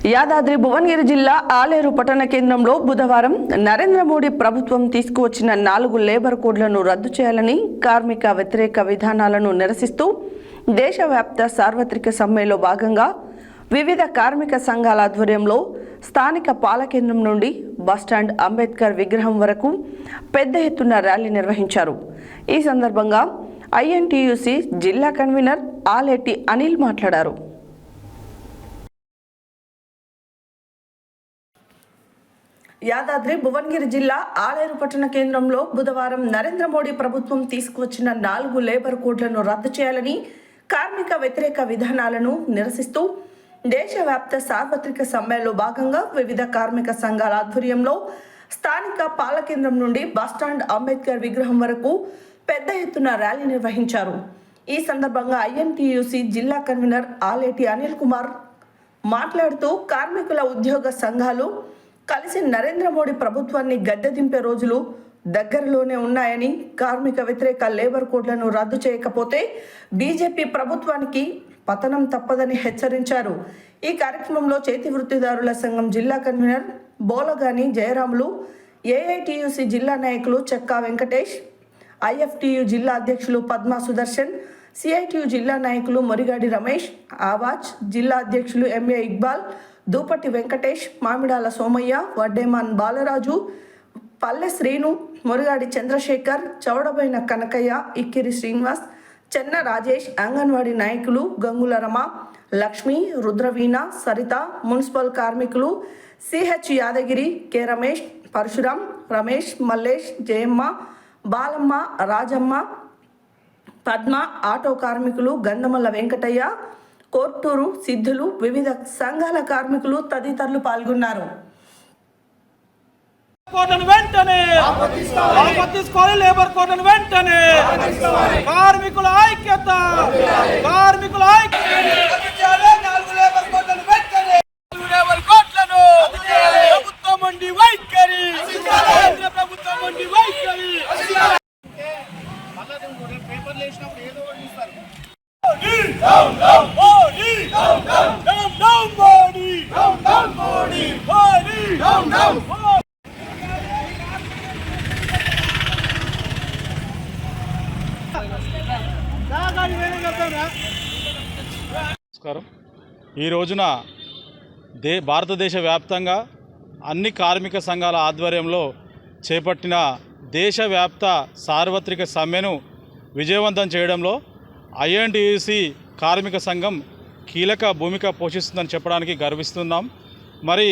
యాదాద్రి భువనగిరి జిల్లా ఆలేరు పట్టణ కేంద్రంలో బుధవారం నరేంద్ర మోడీ ప్రభుత్వం తీసుకువచ్చిన 4 లేబర్ కోడ్లను రద్దు చేయాలని కార్మిక వ్యతిరేక విధానాలను నిరసిస్తూ దేశవ్యాప్త సార్వత్రిక సమ్మెలో భాగంగా వివిధ కార్మిక సంఘాల ఆధ్వర్యంలో స్థానిక పాలకేంద్రం నుండి బస్టాండ్ అంబేద్కర్ విగ్రహం వరకు పెద్ద ఎత్తున ర్యాలీ నిర్వహించారు. ఈ సందర్భంగా ఐఎన్టీయూసీ జిల్లా కన్వీనర్ ఆలేటి అనిల్ మాట్లాడారు. యాదాద్రి భువనగిరి జిల్లా ఆలేరు పట్టణ కేంద్రంలో బుధవారం నరేంద్ర మోడీ ప్రభుత్వం తీసుకువచ్చిన 4 లేబర్ కోడ్లను రద్దు చేయాలని కార్మిక వ్యతిరేక విధానాలను నిరసిస్తూ దేశవ్యాప్త సార్వత్రిక సమ్మెలో భాగంగా వివిధ కార్మిక సంఘాల ఆధ్వర్యంలో స్థానిక పాలకేంద్రం నుండి బస్టాండ్ అంబేద్కర్ విగ్రహం వరకు పెద్ద ఎత్తున ర్యాలీ నిర్వహించారు. ఈ సందర్భంగా ఐఎన్టీయూసీ జిల్లా కన్వీనర్ ఆలేటి అనిల్ కుమార్ మాట్లాడుతూ కార్మికుల ఉద్యోగ సంఘాలు కలిసి నరేంద్ర మోడీ ప్రభుత్వాన్ని గద్దెదింపే రోజులు దగ్గరలోనే ఉన్నాయని, కార్మిక వ్యతిరేక లేబర్ కోడ్లను రద్దు చేయకపోతే బీజేపీ ప్రభుత్వానికి పతనం తప్పదని హెచ్చరించారు. ఈ కార్యక్రమంలో చేతి వృత్తిదారుల సంఘం జిల్లా కన్వీనర్ బోలగాని జయరాములు, ఏఐటీయూసీ జిల్లా నాయకులు చెక్కా వెంకటేష్, ఐఎఫ్టియు జిల్లా అధ్యక్షులు పద్మా సుదర్శన్, సిఐటియు జిల్లా నాయకులు మొరిగాడి రమేష్, ఆవాజ్ జిల్లా అధ్యక్షులు ఎంఏ ఇక్బాల్, దూపటి వెంకటేష్, మామిడాల సోమయ్య, వడ్డేమాన్ బాలరాజు, పల్లె శ్రీను, మొరిగాడి చంద్రశేఖర్, చౌడబైన కనకయ్య, ఇక్కిరి శ్రీనివాస్, చెన్న రాజేష్, అంగన్వాడీ నాయకులు గంగుల రమ, లక్ష్మి, రుద్రవీణ, సరిత, మున్సిపల్ కార్మికులు CH Yadagiri, K Ramesh, Parashuram, Ramesh, Mallesh, Jayamma, Balamma, Rajamma, Padma, auto కార్మికులు గంధమల్ల వెంకటయ్య, కోర్టూరు సిద్ధులు, వివిధ సంఘాల కార్మికులు తదితరులు పాల్గొన్నారు. లేబర్ కోడ్లను వెంటనే కార్మికుల ఐక్యత, కార్మికుల ప్రభుత్వం ఉండి వైఖరి, ప్రభుత్వం ఉండి వైఖరి. పేపర్లు వేసినప్పుడు ఏదో ఇస్తారు. Down, down, Modi! Down, down, down, down, Modi! Down, down, Modi! Modi! Down, down, Modi! నమస్కారం. ఈ రోజున భారతదేశ వ్యాప్తంగా అన్ని కార్మిక సంఘాల ఆధ్వర్యంలో చేపట్టిన దేశవ్యాప్త సార్వత్రిక సమ్మెను విజయవంతం చేయడంలో ఐఎన్టీయూసీ కార్మిక సంఘం కీలక భూమిక పోషిస్తుందని చెప్పడానికి గర్విస్తున్నాం. మరి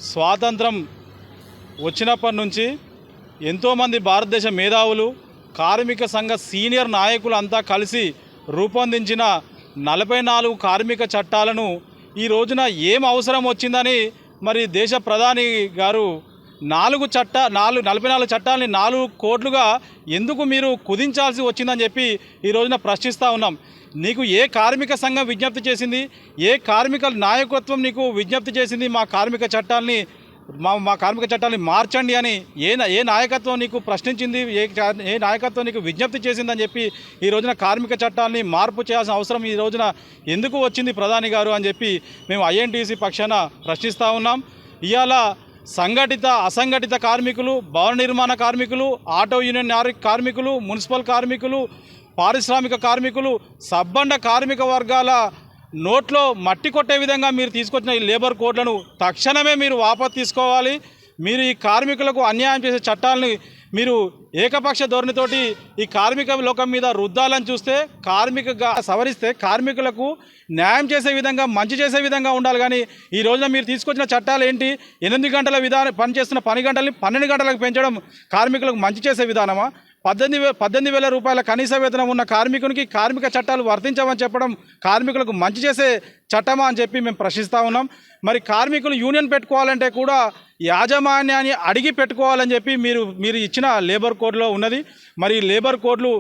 స్వాతంత్రం వచ్చినప్పటి నుంచి ఎంతోమంది భారతదేశ మేధావులు, కార్మిక సంఘ సీనియర్ నాయకులు అంతా కలిసి రూపొందించిన 44 కార్మిక చట్టాలను ఈ రోజున ఏం అవసరం వచ్చిందని మరి దేశ ప్రధాని గారు 44 చట్టాలని 4 కోట్లుగా ఎందుకు మీరు కుదించాల్సి వచ్చిందని చెప్పి ఈ రోజున ప్రశ్నిస్తూ ఉన్నాం. నీకు ఏ కార్మిక సంఘం విజ్ఞప్తి చేసింది? ఏ కార్మిక నాయకత్వం నీకు విజ్ఞప్తి చేసింది? మా కార్మిక చట్టాలని మార్చండి అని ఏ నాయకత్వం నీకు ప్రశ్నించింది? ఏ నాయకత్వం నీకు విజ్ఞప్తి చేసిందని చెప్పి ఈ రోజున కార్మిక చట్టాలని మార్పు చేయాల్సిన అవసరం ఈ రోజున ఎందుకు వచ్చింది ప్రధాని గారు అని చెప్పి మేము ఐఎన్టీసీ పక్షాన ప్రశ్నిస్తూ ఉన్నాం. ఇవాళ సంఘటిత అసంఘటిత కార్మికులు, భవన నిర్మాణ కార్మికులు, ఆటో యూనియన్ కార్మికులు, మున్సిపల్ కార్మికులు, పారిశ్రామిక కార్మికులు, సబ్బండ కార్మిక వర్గాల నోట్లో మట్టి కొట్టే విధంగా మీరు తీసుకొచ్చిన ఈ లేబర్ కోడ్లను తక్షణమే మీరు వాపసు తీసుకోవాలి. మీరు ఈ కార్మికులకు అన్యాయం చేసే చట్టాలని మీరు ఏకపక్ష ధోరణితోటి ఈ కార్మిక లోకం మీద రుద్దాలని చూస్తే, సవరిస్తే కార్మికులకు న్యాయం చేసే విధంగా, మంచి చేసే విధంగా ఉండాలి. కానీ ఈ రోజున మీరు తీసుకొచ్చిన చట్టాలు ఏంటి? 8 గంటల విధానం పనిచేస్తున్న పని గంటల్ని 12 గంటలకు పెంచడం కార్మికులకు మంచి చేసే విధానమా? 18,000 రూపాయల కనీస వేతనం ఉన్న కార్మికునికి కార్మిక చట్టాలు వర్తించమని చెప్పడం కార్మికులకు మంచి చేసే చట్టమా అని చెప్పి మేము ప్రశ్నిస్తూ ఉన్నాం. మరి కార్మికులు యూనియన్ పెట్టుకోవాలంటే కూడా యాజమాన్యాన్ని అడిగి పెట్టుకోవాలని చెప్పి మీరు ఇచ్చిన లేబర్ కోడ్లో ఉన్నది. మరి లేబర్ కోడ్లు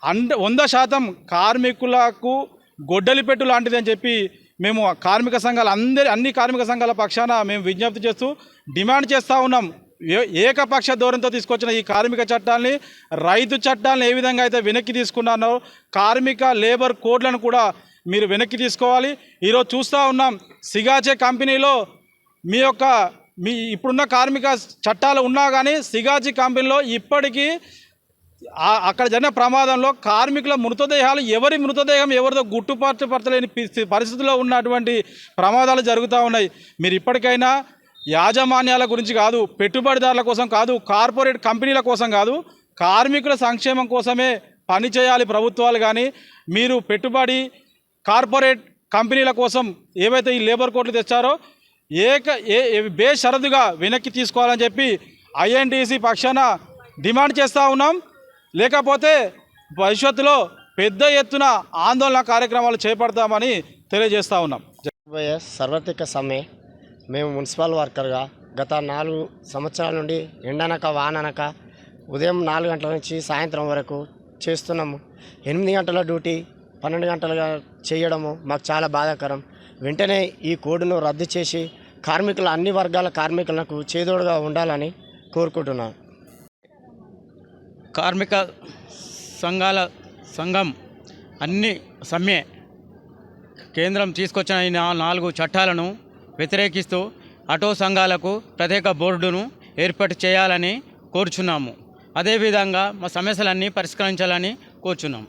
100% కార్మికులకు గొడ్డలిపెట్టు లాంటిది అని చెప్పి మేము కార్మిక సంఘాలు అన్ని కార్మిక సంఘాల పక్షాన మేము విజ్ఞప్తి చేస్తూ డిమాండ్ చేస్తూ ఉన్నాం. ఏకపక్ష ధోరణితో తీసుకొచ్చిన ఈ కార్మిక చట్టాలని, రైతు చట్టాలను ఏ విధంగా అయితే వెనక్కి తీసుకున్నారో కార్మిక లేబర్ కోడ్లను కూడా మీరు వెనక్కి తీసుకోవాలి. ఈరోజు చూస్తూ ఉన్నాం సిగాచే కంపెనీలో మీ ఇప్పుడున్న కార్మిక చట్టాలు ఉన్నా కానీ సిగాచి కంపెనీలో ఇప్పటికీ అక్కడ జరిగిన ప్రమాదంలో కార్మికుల మృతదేహాలు ఎవరి మృతదేహం ఎవరిదో గుట్టుపరచలేని పరిస్థితిలో ఉన్నటువంటి ప్రమాదాలు జరుగుతూ ఉన్నాయి. మీరు ఇప్పటికైనా యాజమాన్యాల గురించి కాదు, పెట్టుబడిదారుల కోసం కాదు, కార్పొరేట్ కంపెనీల కోసం కాదు, కార్మికుల సంక్షేమం కోసమే పనిచేయాలి ప్రభుత్వాలు. కానీ మీరు పెట్టుబడి కార్పొరేట్ కంపెనీల కోసం ఏవైతే ఈ లేబర్ కోడ్లు తెచ్చారో బేషరతుగా వెనక్కి తీసుకోవాలని చెప్పి ఐఎన్టీసీ పక్షాన డిమాండ్ చేస్తూ ఉన్నాం. లేకపోతే భవిష్యత్తులో పెద్ద ఎత్తున ఆందోళన కార్యక్రమాలు చేపడతామని తెలియజేస్తూ ఉన్నాం. సార్వత్రిక సమ్మె మేము మున్సిపల్ వర్కర్గా గత 4 సంవత్సరాల నుండి ఎండనక వాననక ఉదయం 4 గంటల నుంచి సాయంత్రం వరకు చేస్తున్నాము. 8 గంటల డ్యూటీ 12 గంటలుగా చేయడము మాకు చాలా బాధాకరం. వెంటనే ఈ కోడ్ను రద్దు చేసి అన్ని వర్గాల కార్మికులకు చేదోడుగా ఉండాలని కోరుకుంటున్నాను. కార్మిక సంఘం అన్ని సమ్మె కేంద్రం తీసుకొచ్చిన ఈ 4 చట్టాలను వ్యతిరేకిస్తూ ఆటో సంఘాలకు ప్రత్యేక బోర్డును ఏర్పాటు చేయాలని కోరుచున్నాము. అదేవిధంగా మా సమస్యలన్నీ పరిష్కరించాలని కోరుచున్నాము.